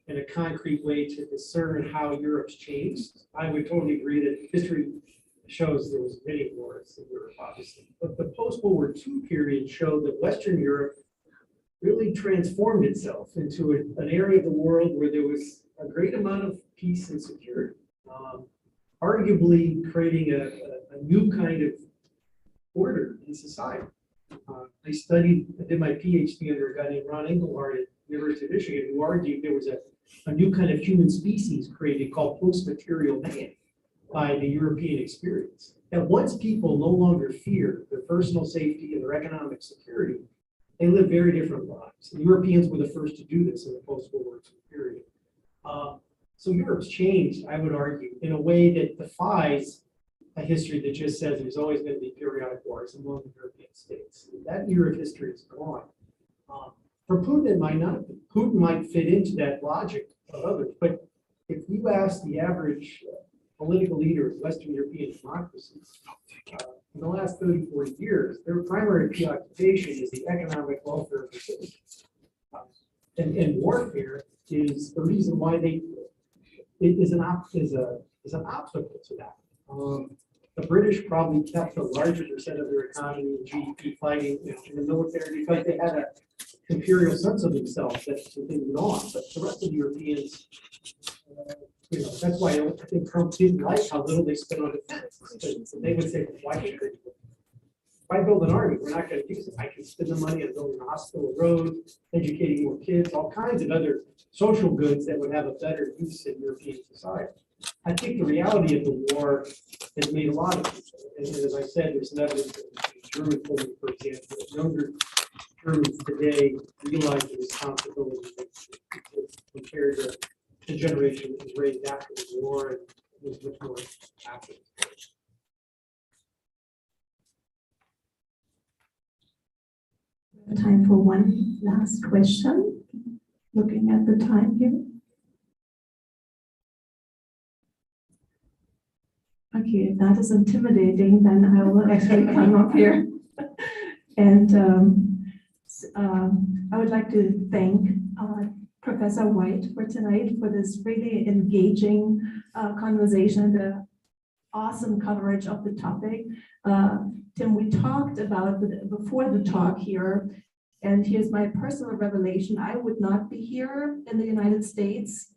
in a concrete way to discern how Europe's changed. I would totally agree that history shows there was many wars in Europe, obviously, but the post-World War II period showed that Western Europe really transformed itself into an area of the world where there was a great amount of peace and security, arguably creating a new kind of order in society. I did my PhD under a guy named Ron Engelhardt at University of Michigan, who argued there was a new kind of human species created called post-material man by the European experience. And once people no longer fear their personal safety and their economic security, they live very different lives. The Europeans were the first to do this in the post-World War II period. So Europe's changed, I would argue, in a way that defies a history that just says there's always going to be periodic wars among the European states. That era of history is gone. For Putin, it might not be. Putin might fit into that logic of others, but if you ask the average political leader of Western European democracies, in the last 30, 40 years, their primary preoccupation is the economic welfare of their citizens. And warfare is the reason why it is an obstacle to that. The British probably kept a larger percent of their economy and GDP fighting in the military because they had an imperial sense of themselves that they went on. But the rest of the Europeans, that's why I think Trump didn't like how little they spent on defense. So they would say, why build an army? We're not going to use it. I can spend the money on building a hospital, a road, educating more kids, all kinds of other social goods that would have a better use in European society. I think the reality of the war has made a lot of people, and as I said, there's some evidence in German polling, for example, that younger Germans today realize the responsibility compared to the generation that was raised after the war and was much more active. Time for one last question. Looking at the time here. Okay, if that is intimidating, then I will actually come up here. And I would like to thank Professor White for tonight for this really engaging conversation, the awesome coverage of the topic. Tim, we talked about before the talk here, and here's my personal revelation. I would not be here in the United States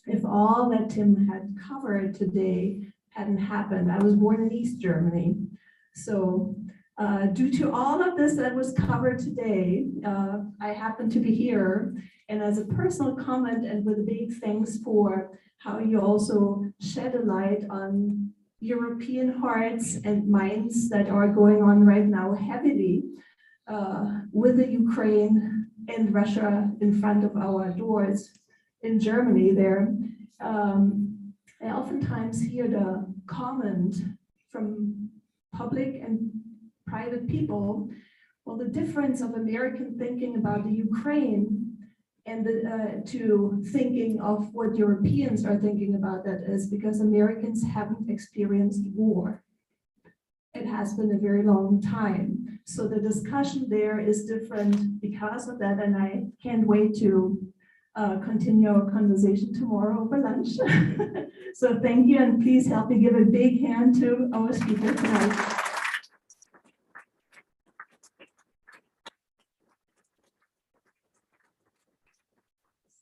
if all that Tim had covered today hadn't happened. I was born in East Germany. So due to all of this that was covered today, I happen to be here. And as a personal comment and with a big thanks for how you also shed a light on European hearts and minds that are going on right now heavily with the Ukraine and Russia in front of our doors in Germany there. I oftentimes hear the comment from public and private people, well, the difference of American thinking about the Ukraine and to thinking of what Europeans are thinking about that is because Americans haven't experienced war. It has been a very long time. So the discussion there is different because of that, and I can't wait to continue our conversation tomorrow over lunch. So thank you, and please help me give a big hand to our speaker tonight.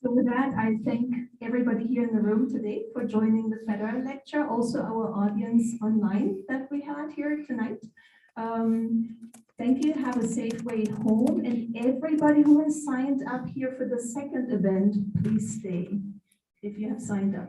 So with that, I thank everybody here in the room today for joining the federal lecture, also our audience online that we had here tonight. Thank you, have a safe way home, and everybody who has signed up here for the second event, please stay if you have signed up.